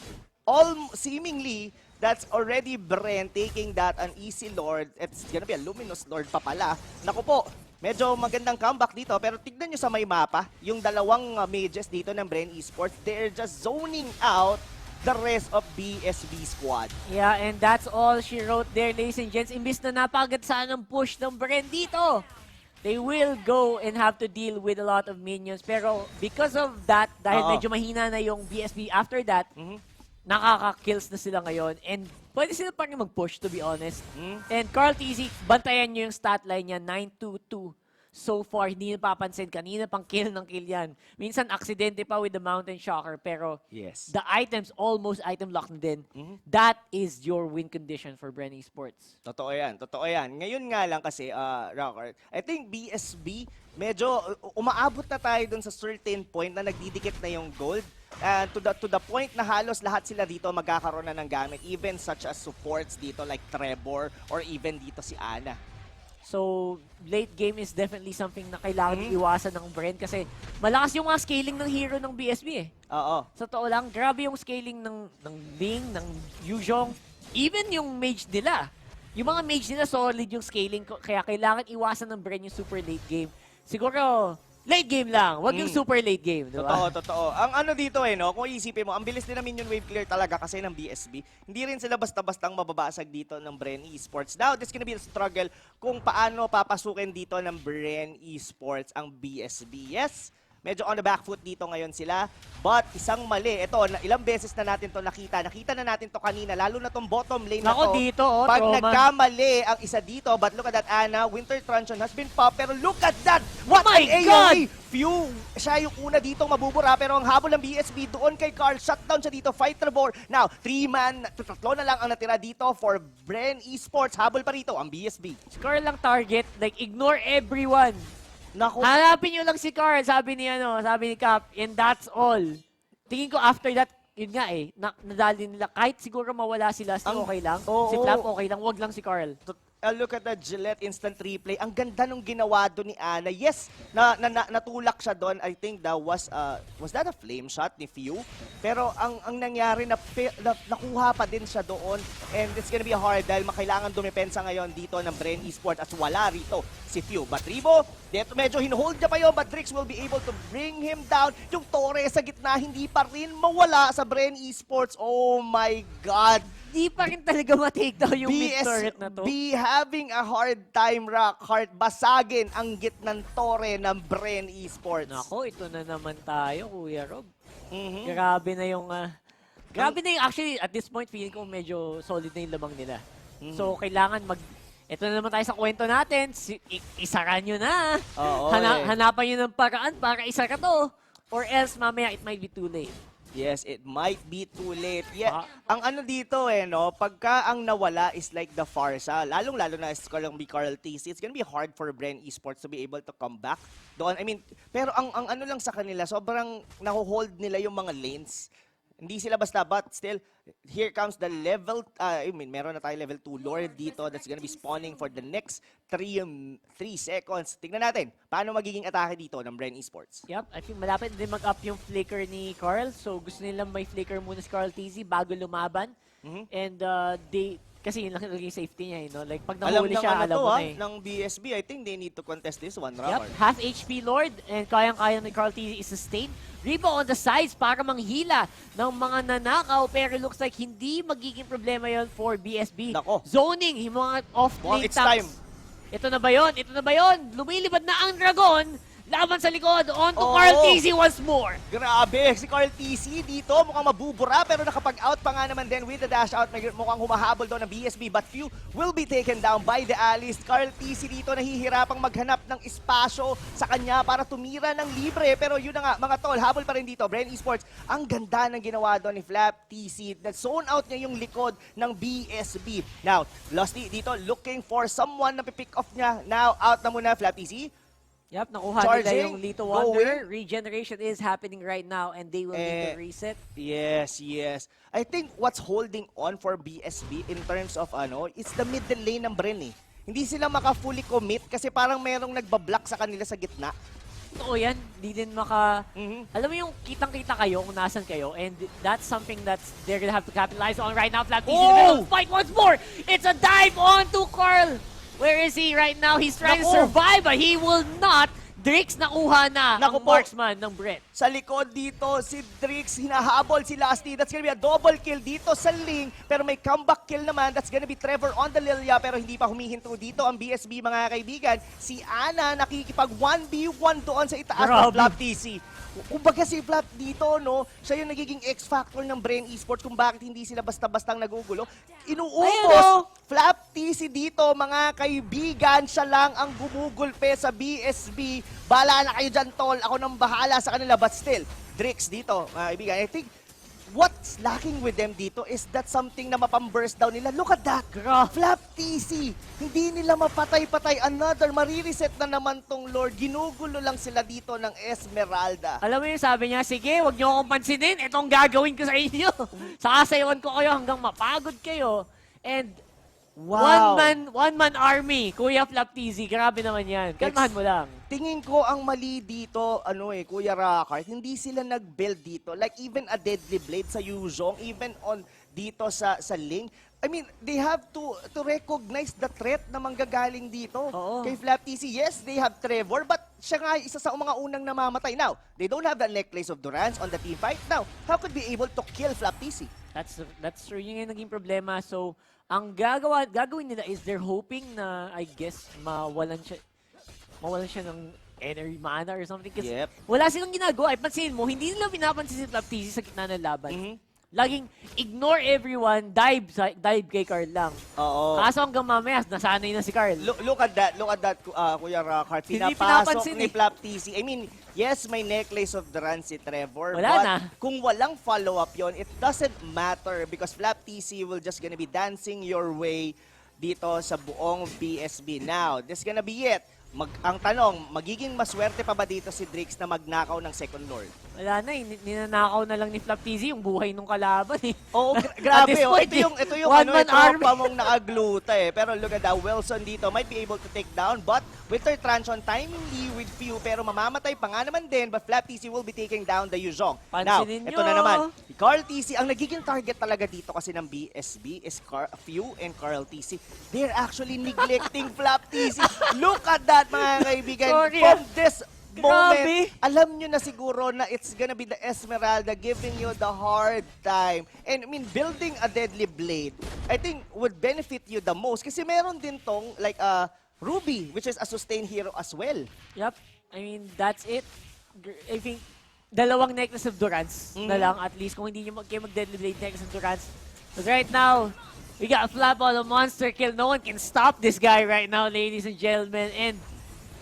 Seemingly, that's already BREN taking that an easy Lord. It's gonna be a Luminous Lord pa pala. Naku po. Medyo magandang comeback dito, pero tignan nyo sa may mapa, yung dalawang mages dito ng BREN eSports, they're just zoning out the rest of BSB squad. Yeah, and that's all she wrote there, ladies and gents. Imbis na napagad sana ng push ng BREN dito, they will go and have to deal with a lot of minions. Pero because of that, dahil medyo mahina na yung BSB after that, nakaka-kills na sila ngayon. And pwede sila pa rin mag-push, to be honest. And Carl TZ, bantayan nyo yung stat line niya, 922. So far, hindi napapansin. Kanina pang kill ng kill yan. Minsan, aksidente pa with the Mountain Shocker. Pero the items, almost item lock na din. That is your win condition for BREN eSports. Totoo yan, totoo yan. Ngayon nga lang kasi, Rocker, I think BSB, medyo umaabot na tayo dun sa certain point na nagdidikit na yung gold. To the point na halos lahat sila dito magkakaroon na ng gamit, even such as supports dito like Trevor or even dito si Ana. So, late game is definitely something na kailangan iwasan ng BREN kasi malakas yung mga scaling ng hero ng BSB eh. Oo. Sa totoo lang, grabe yung scaling ng Ling, ng Yuzhong, even yung mage nila. Yung mga mage nila solid yung scaling, kaya kailangan iwasan ng BREN yung super late game. Siguro, late game lang, wag yung super late game, di ba? Totoo. Ang ano dito no, kung iisipin mo, ang bilis din ng minion wave clear talaga kasi ng BSB. Hindi rin sila basta-bastang mababasag dito ng BREN Esports. Now, this gonna be the struggle kung paano papasukin dito ng BREN Esports ang BSB. Yes, medyo on the back foot dito ngayon sila. But isang mali. Ito, ilang beses na natin to nakita. Nakita na natin to kanina, lalo na tong bottom lane na to. Dito, Pag trauma. nagkamali ang isa dito, but look at that, Ana, Winter Truncheon has been popped, pero look at that! What My an AoE! Few! Siya yung una dito mabubura, pero ang habol ng BSB doon kay Carl, shutdown siya dito, fight Trevor. Now, 3-man, tatlo na lang ang natira dito for BREN Esports. Habol pa rito ang BSB. Score lang target, like ignore everyone. Naku, Hanapin nyo lang si Carl, sabi ni Cap, and that's all. Tingin ko after that, yun nga nadali nila. Kahit siguro mawala sila, okay lang. Si Flap okay lang, wag lang si Carl. look at the Gillette instant replay. Ang ganda nung ginawa doon ni Ana. Yes, natulak siya doon. I think that was that a flame shot ni Few? Pero ang nangyari nakuha pa din siya doon. And it's gonna be hard dahil makailangan dumepensa ngayon dito ng BREN Esports at wala rito si Few. But Ribo, dito medyo hinuhold niya pa yun, but Drix will be able to bring him down. Yung Torre sa gitna, hindi pa rin mawala sa BREN Esports. Oh my God! Di pa rin talaga ma-take down yung mid-turret na to. BSB having a hard time, Rockhart, basagin ang gitnang Torre ng BREN Esports. Nako, ito na naman tayo, Kuya Rob. Grabe na yung... actually, at this point, feeling ko medyo solid na yung lamang nila. So, kailangan ito na naman tayo sa kwento natin. Isara nyo na. Hanapan nyo ng paraan para isara to. Or else, mamaya, it might be too late. Yes, it might be too late. Yeah, ang ano dito pagka ang nawala is like the farsa, lalong-lalo na is Carl TC, it's gonna be hard for BREN Esports to be able to come back doon. I mean, pero ang ano lang sa kanila, sobrang naho-hold nila yung mga lanes. Hindi sila basta, but still, here comes the level, meron na tayo level 2 Lord dito that's gonna be spawning for the next 3 seconds. Tingnan natin, paano magiging atake dito ng BREN Esports. Yep, I think malapit din mag-up yung flicker ni Carl. So, gusto nilang may flicker muna si Carl TZ bago lumaban. And kasi yun lang yung safety niya, Like, pag nahuli siya, alam mo na ng BSB, I think they need to contest this one, Yep, half HP Lord, and kayang-kaya ni Carl TZ i-sustain. Ribo on the sides para manghila ng mga nanakaw, pero looks like hindi magiging problema yon for BSB. Nako. Zoning, yung mga off-play It's tanks. time. Ito na ba yun? Lumilipad na ang Dragon. Laban sa likod, on to Oo. Carl TZ once more. Grabe, si Carl TC dito mukhang mabubura pero nakapag-out pa nga naman din with the dash out. Mukhang humahabol doon ng BSB but Few will be taken down by the Alice. Carl TC dito nahihirapang maghanap ng espasyo sa kanya para tumira ng libre. Pero yun na nga, mga tol, habol pa rin dito. BREN Esports, ang ganda ng ginawa doon ni Flap TC. Na-zone out niya yung likod ng BSB. Now, Lusty dito looking for someone na pick off niya. Now, out na muna Flap TC. Yep, nakuha nila yung Lito Wonder. Regeneration is happening right now and they will need to reset. Yes. I think what's holding on for BSB in terms of it's the middle lane ng BREN Hindi sila maka-fully commit kasi parang merong nagbablock sa kanila sa gitna. Oo yan, hindi din Alam mo yung kitang-kita kayo kung nasan kayo and that's something that's they're gonna have to capitalize on right now. Flap TC in the middle, fight once more! It's a dive onto Carl! Where is he right now? He's trying to survive, but he will not. Drix nakuha na ang marksman ng BREN. Sa likod dito, si Drix hinahabol si Lusty. That's gonna be a double kill dito sa Ling. Pero may comeback kill naman. That's gonna be Trevor on the Lilia. Pero hindi pa humihinto dito ang BSB, mga kaibigan. Si Ana nakikipag 1v1 doon sa itaas ng Flap TC. Kumbaga si Flap dito, siya yung nagiging X-factor ng BREN Esports kung bakit hindi sila basta-bastang nagugulo. Inuubos Flap TC dito, mga kaibigan. Siya lang ang gumugulpe sa BSB. Bala na kayo dyan, tol. Ako nang bahala sa kanila. But still, Drix dito, mga kaibigan. I think what's lacking with them dito is that something na mapamburst down nila. Look at that! Flap TC! Hindi nila mapatay-patay. Another, marireset na naman tong Lord. Ginugulo lang sila dito ng Esmeralda. Alam mo yung sabi niya, sige, wag niyo akong pansinin. Itong gagawin ko sa inyo. Sakasayawan ko kayo hanggang mapagod kayo. And Wow. One-man army. Kuya Flap TZ, grabe naman yan. Kalmahan mo lang. Tingin ko ang mali dito, Kuya Rockart, hindi sila nag-build dito. Like even a Deadly Blade sa Yuzhong, even on dito sa Ling. I mean, they have to recognize the threat na manggagaling dito. Oo. Kay Flap TC, yes, they have Trevor, but siya nga isa sa mga unang namamatay. Now, they don't have the necklace of Durance on the team fight. Now, how could be able to kill Flap TC? That's true. Yun yung naging problema. So, ang gagawin nila is they're hoping na, I guess, mawalan siya ng energy mana or something. Kasi wala silang ginagawa. Pansin mo, hindi nila pinapansin si Flap TC sa gitna ng laban. Laging ignore everyone, dive kay Carl lang. Oo. Kaso hanggang mamaya, nasanay na si Carl. Look at that, Kuya Rockart. Hindi Pinapasok pinapansin ni Flap TC. I mean, yes, may necklace of Durance si Trevor. Wala but na. Kung walang follow-up yon, it doesn't matter because Flap TC will just gonna be dancing your way dito sa buong BSB. Now, this gonna be it. Ang tanong, magiging maswerte pa ba dito si Drix na magnakaw ng second Lord? Wala na, ninanakaw na lang ni Flap TZ yung buhay nung kalaban eh. Oo, grabe. Point, ito yung tropa mong nakagluta eh. Pero look at that, Wilson dito might be able to take down, but with their Tranchon timingly with few, pero mamamatay pa nga naman din, but Flap TC will be taking down the Yuzhong. Now, Pansinin ito na naman. Carl TC, ang nagiging target talaga dito kasi ng BSB is Few and Carl TC. They're actually neglecting Flap TC. Look at that, mga kaibigan. Sorry, From this moment, grabe. alam nyo na siguro na it's gonna be the Esmeralda giving you the hard time. And I mean, building a Deadly Blade, I think would benefit you the most. Kasi meron din tong, like, Ruby, which is a sustained hero as well. Yep. I mean, that's it. I think, dalawang necklace of Durance na lang at least kung hindi nyo kayo mag-Deadly Blade necklace of Durance. But right now, we got a Flap on a monster kill. No one can stop this guy right now, ladies and gentlemen. And,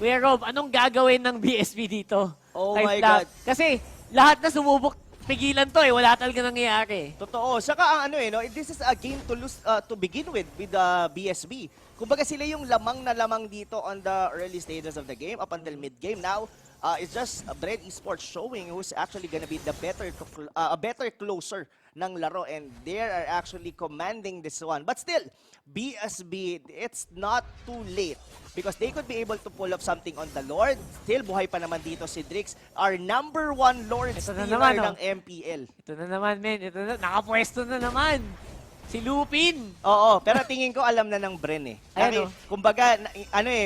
Kuya Rob, anong gagawin ng BSB dito? Oh kay my Flap? God. Kasi, lahat na sumubok, pigilan to eh. Wala talaga nangyayari. Totoo. Saka ang this is a game to lose to begin with the BSB. Kumbaga sila yung lamang na lamang dito on the early stages of the game up until mid-game. Now, it's just BREN eSports showing who's actually gonna be the better closer ng laro, and they are actually commanding this one. But still, BSB, it's not too late because they could be able to pull up something on the Lord. Still, buhay pa naman dito si Drix, our number 1 Lord stealer ng MPL. Ito na naman, men. Ito na, nakapwesto na naman. Si Lupin. Oo, pero tingin ko alam na ng BREN eh. Kumbaga,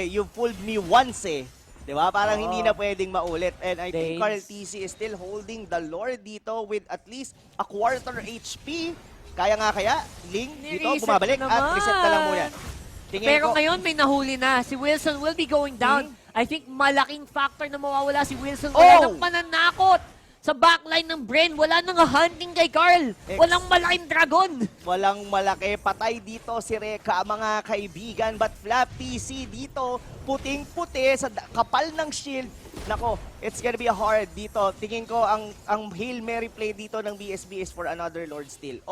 you fooled me once eh. Diba? Parang hindi na pwedeng maulit. And I think Carl TC is still holding the Lord dito with at least a quarter HP. Kaya nga kaya, Ling dito, bumabalik at reset na lang muna. Pero ngayon may nahuli na. Si Wilson will be going down. I think malaking factor na mawawala si Wilson. Wala nang pananakot. Sa backline ng BREN, wala nang hunting kay Carl. Walang malaking dragon. Walang malaki. Patay dito si Reka, mga kaibigan. But Flap TC dito, puting-puti sa kapal ng shield. Nako, it's gonna be hard dito. Tingin ko ang Hail Mary play dito ng BSB is for another Lord Steal.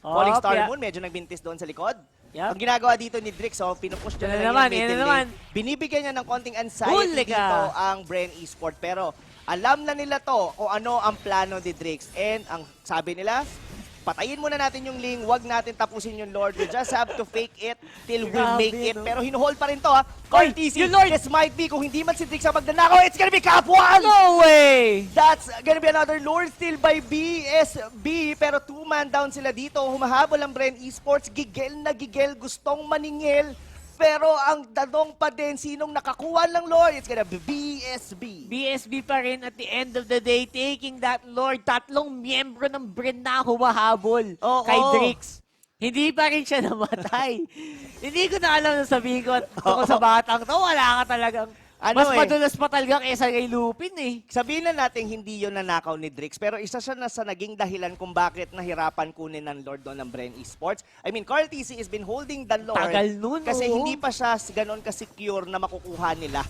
Falling Star Moon, medyo nagbintis doon sa likod. Ang ginagawa dito ni Drix, pinupush niya na lang yung middle lane. Binibigyan niya ng konting anxiety dito ang BREN eSport. Pero alam na nila to kung ano ang plano ni Drix. And ang sabi nila, patayin muna natin yung Ling, wag natin tapusin yung Lord. We just have to fake it till we make it. Pero hinuhold pa rin to Carl TC, this might be, kung hindi man si Drix ang magnanakaw, it's gonna be Cap1! No way! That's gonna be another Lord steal by BSB. Pero 2-man down sila dito. Humahabol ang BREN eSports. Gigel na gigel, gustong maningil. Pero ang dadong pa din, sinong nakakuha ng Lord, it's gonna be BSB. BSB pa rin at the end of the day, taking that Lord. Tatlong miyembro ng BREN na humahabol kay Drix. Hindi pa rin siya namatay. Hindi ko na alam na sabihin ko tungkol sa batang to. Wala ka talagang mas madulas pa talaga kaysa kay Lupin eh. Sabihin na natin hindi yun nanakaw ni Drix, pero isa siya na sa naging dahilan kung bakit nahirapan kunin ng Lord doon ng BREN eSports. I mean, Carl TC has been holding the Lord tagal nun, kasi hindi pa siya ganon ka-secure na makukuha nila.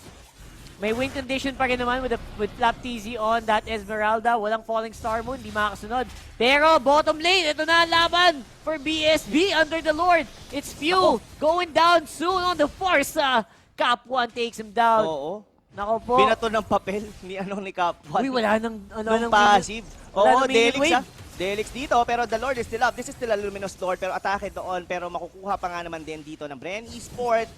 May win condition pa rin naman with Flap TZ on that Esmeralda. Walang Falling Star Moon, di makakasunod. Pero bottom lane, ito na ang laban for BSB under the Lord. It's Few going down soon on the force. Cap1 takes him down. Oo. Nako po. Binato ng papel ni Cap1. Uy, wala nang passive. Oo, Delix Delix dito, pero the Lord is still up. This is still a Luminous Lord, pero atake doon. Pero makukuha pa nga naman din dito ng BREN eSports.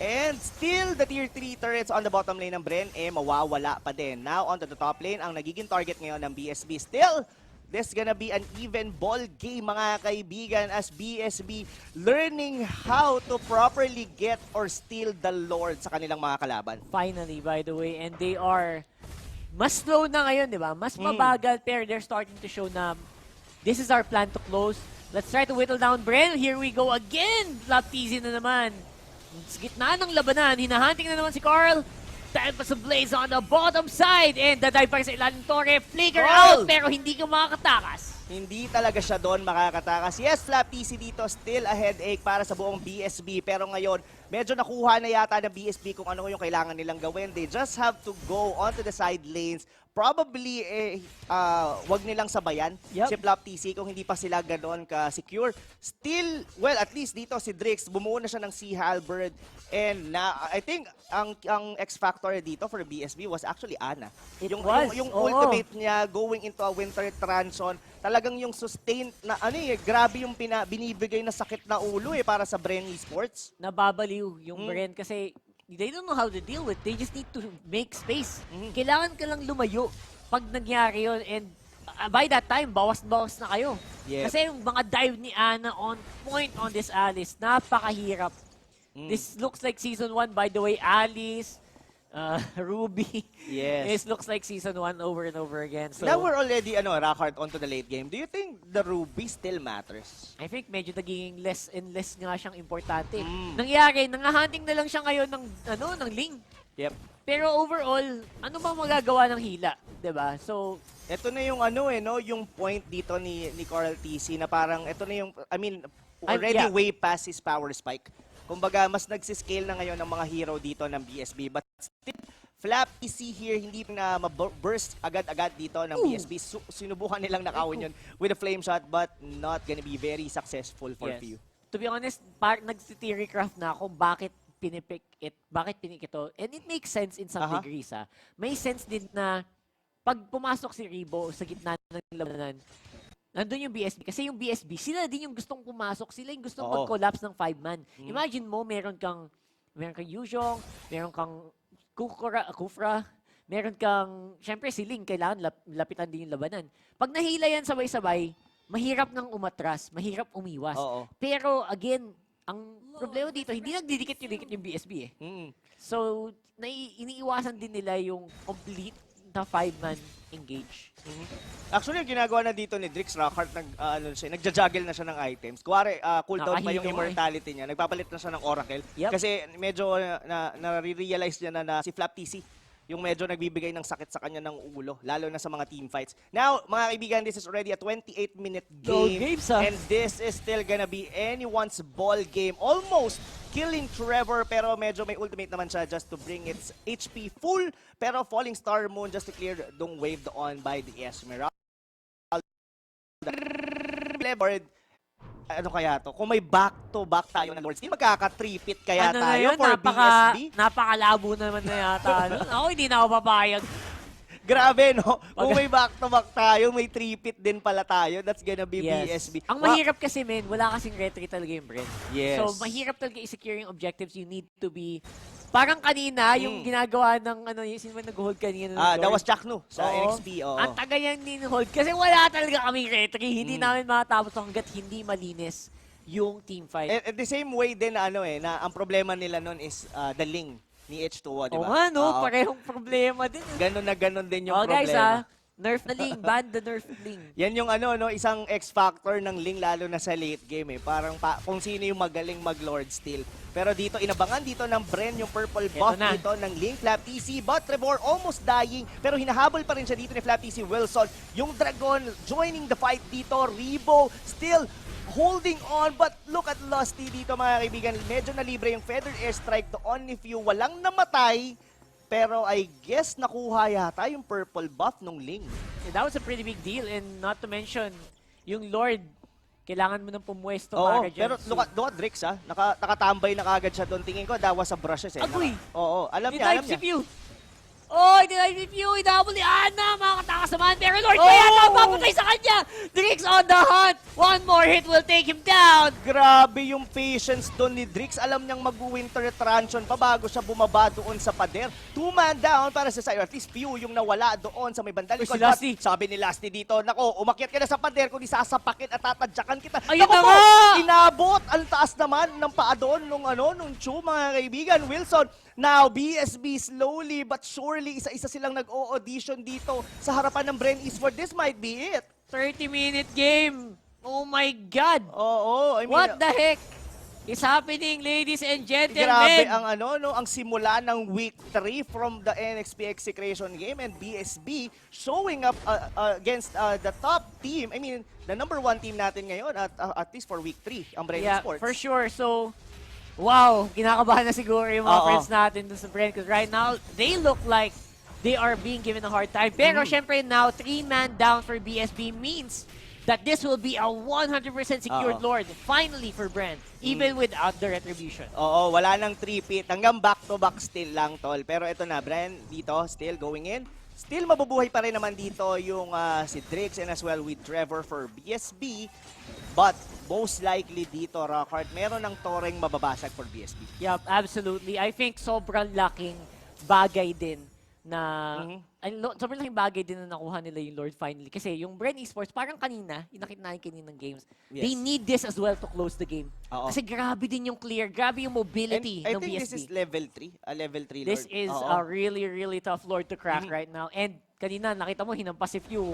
And still, the tier 3 turrets on the bottom lane ng BREN, mawawala pa din. Now, onto the top lane, ang nagiging target ngayon ng BSB. Still, this gonna be an even ball game, mga kaibigan, as BSB learning how to properly get or steal the Lord sa kanilang mga kalaban. Finally, by the way, and they are mas slow na ngayon, di ba? Mas mabagal, pero they're starting to show na this is our plan to close. Let's try to whittle down BREN. Here we go again. Flap TZ na naman. Sa gitna ng labanan, hinahunting na naman si Carl. Dahil pa sa Blaze on the bottom side. And the-dive pa rin sa ilalim ng Torre. Flicker out, pero hindi ka makakatakas. Hindi talaga siya doon makakatakas. Yes, Flap TC dito, still a headache para sa buong BSB. Pero ngayon, medyo nakuha na yata ng BSB kung ano yung kailangan nilang gawin. They just have to go onto the side lanes. Probably, wag nilang sabayan si Flap TC kung hindi pa sila ganoon ka-secure. Still, well, at least dito si Drix, bumuo na siya ng Sea Halberd. And I think ang X-Factor dito for BSB was actually Ana. Yung ultimate niya going into a Winter Transon, talagang yung sustain na grabe yung binibigay na sakit na ulo para sa BREN eSports. Nababaliw yung BREN kasi they don't know how to deal with. They just need to make space. Kailangan ka lang lumayo pag nangyari yun. And by that time, bawas-bawas na kayo. Yep. Kasi yung mga dive ni Ana on point on this Alice, napakahirap. This looks like Season 1, by the way. Alice, Ruby. Yes. This looks like Season 1 over and over again. So, now we're already Rockhart onto the late game. Do you think the Ruby still matters? I think medyo nagiging less and less nga siyang importante. Nangyari, nangahunting na lang siya ngayon ng Ling. Yep. Pero overall, ano ba magagawa ng hila? 'Di ba? So, ito na yung yung point dito ni Coral TC na parang ito na yung, already way past his power spike. Kumbaga, mas nagsiscale na ngayon ng mga hero dito ng BSB. But still, Flap TC here, hindi na ma-burst agad-agad dito ng BSB. Sinubukan nilang nakawin yun with a flame shot, but not gonna be very successful for few. To be honest, nag-theory craft na ako bakit pinik ito. And it makes sense in some degrees. May sense din na pag pumasok si Rebo sa gitna ng labanan, nandun yung BSB. Kasi yung BSB, sila din yung gustong pumasok. Sila yung gustong mag-collapse ng 5-man. Imagine mo, meron kang Yuzhong, meron kang Kufra, meron kang, syempre si Ling, kailangan lapitan din yung labanan. Pag nahila yan sabay-sabay, mahirap nang umatras, mahirap umiwas. Pero again, ang problema dito, hindi nagdidikit yung BSB So, iniiwasan din nila yung complete na 5-man engage. Actually, yung ginagawa na dito ni Drix Rockhart, nagja-juggle na siya ng items. Kuwari, cooldown pa yung immortality niya. Nagpapalit na siya ng Oracle. Kasi medyo na-realize niya na si Flap TC yung medyo nagbibigay ng sakit sa kanya ng ulo, lalo na sa mga team fights. Now, mga kaibigan, this is already a 28-minute game. And this is still gonna be anyone's ball game. Almost killing Trevor, pero medyo may ultimate naman siya just to bring its HP full. Pero Falling Star Moon just to clear dong wave on by the Esmeralda. Ano kaya to? Kung may back-to-back tayo ng Lords, hindi magkaka-3-pit kaya tayo for BSB? Napakalabo naman na yata. Ako, hindi na ako papayag. Grabe, no? Kung may back-to-back tayo, may 3-pit din pala tayo. That's gonna be BSB. Ang mahirap kasi, men, wala kasing retry talaga yung BREN. Yes. So, mahirap talaga i-secure yung objectives. You need to be... Parang kanina, yung ginagawa ng, sino man nag-hold kanina? That was Chaknu sa NXP. Ang taga niyang nin-hold. Kasi wala talaga kaming retry. Hindi namin matapos hanggat hindi malinis yung team fight. At the same way din na na ang problema nila nun is the Ling ni H2O, di ba? Oo nga, no? Parehong problema din. Ganon na ganon din yung problema. Guys, nerf na Ling. Ban the nerf Ling. Yan yung isang X-factor ng Ling lalo na sa late game Parang kung sino yung magaling mag-Lord steal. Pero dito, inabangan dito ng BREN yung purple buff dito ng Ling. Flap TC, but Trevor almost dying. Pero hinahabol pa rin siya dito ni Flap TC Wilson. Yung Dragon joining the fight dito. Rebo still holding on, but look at Lusty dito mga kaibigan. Medyo nalibre yung Feather Airstrike to only few. Walang namatay. Pero I guess nakuha yata yung purple buff nung Ling. That was a pretty big deal, and not to mention, yung Lord, kailangan mo ng pumwesto para dyan. Pero look at Drix nakatambay na kagad siya doon. Tingin ko, that was a brushes Agoy! Oo, alam niya. View. Oy, denied review. Inabol ni Ana. Makakatakas naman. Pero Lord pa yata papatay sa kanya. Drix on the hunt. One more hit will take him down. Grabe yung patience doon ni Drix. Alam niyang mag-winter transition pa bago siya bumaba doon sa pader. 2-man down para sa side. At least few yung nawala doon sa may bandang likod. Si Lasty. Sabi ni Lasty dito, nako, umakyat ka na sa pader kung isasapakin at tatadyakan kita. Ayun Nako na po, nga! inabot. Ang taas naman ng paa doon nung Chu, mga kaibigan. Wilson, now BSB slowly but surely, isa-isa silang nag-o-audition dito sa harapan ng BREN eSports. This might be it. 30-minute game. Oh my God. Oo, I mean, What the heck is happening, ladies and gentlemen? grabe ang ang simula ng week 3 from the NXP Execration game, and BSB showing up against the top team. I mean, the number 1 team natin ngayon at least for week 3, ang BREN eSports. For sure. So, wow, kinakabahan na siguro yung mga friends natin dun sa BREN because right now, they look like they are being given a hard time. Pero syempre now, 3-man down for BSB means that this will be a 100% secured Lord finally for BREN, even without the retribution. Oo, wala nang 3-pit. Hanggang back-to-back still lang, tol. Pero ito na, BREN dito, still going in. Still mabubuhay pa rin naman dito yung si Drix and as well with Trevor for BSB. But most likely dito, Rockhart, meron ng toreng mababasag for BSB. Yep, absolutely. I think sobrang laking bagay din na sobrang laking bagay din na nakuha nila yung Lord finally. Kasi yung BREN eSports, parang kanina, yung nakita natin kaninang games, they need this as well to close the game. Kasi grabe din yung clear, grabe yung mobility ng BSB. I think this is level 3, a level 3 Lord. This is a really, really tough Lord to crack right now. And kanina, nakita mo, hinampas si Few.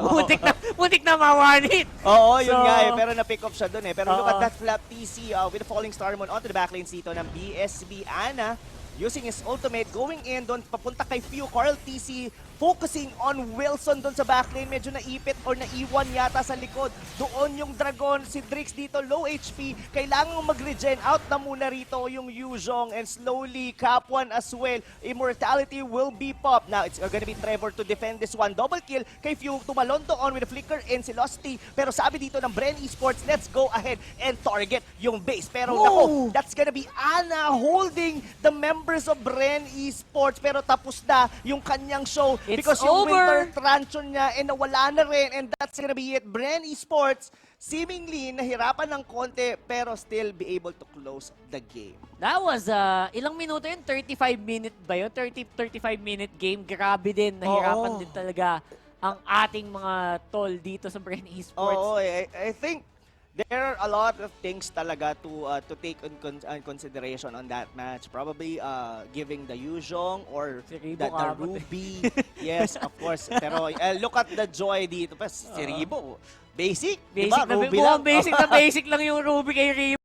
Muntik na ma-one-hit. Oo, yun nga eh. Pero na-pick up siya dun eh. Pero look at that flap TC with the falling star moon onto the backlanes dito ng BSB. Ana using his ultimate, going in doon, papunta kay Few. Carl TC focusing on Wilson doon sa backlane. Medyo naipit or naiwan yata sa likod. Doon yung Dragon, si Drix dito, low HP. Kailangan mag-regen out na muna rito yung Yuzhong and slowly Cap1 as well. Immortality will be popped. Now, it's gonna be Trevor to defend this one. Double kill kay Few. Tumalon doon with a flicker in si Losty. Pero sabi dito ng BREN eSports, let's go ahead and target yung base. Pero nako, that's gonna be Ana holding the members of BREN eSports. Pero tapos na yung kanyang show. It's because yung over. winter transition niya nawala na rin, and that's gonna be it. BREN eSports seemingly nahirapan ng konti pero still be able to close the game. That was, ilang minuto yun? 35-minute ba yun? 35-minute game. Grabe din. Nahirapan din talaga ang ating mga tol dito sa BREN eSports. Oo, I think there are a lot of things talaga to take in consideration on that match. Probably giving the Yuzhong or the Ruby. Yes, of course. Pero look at the joy dito. Si Ribo, basic, diba? Na, Ruby lang. basic na basic lang yung Ruby kay Ribo.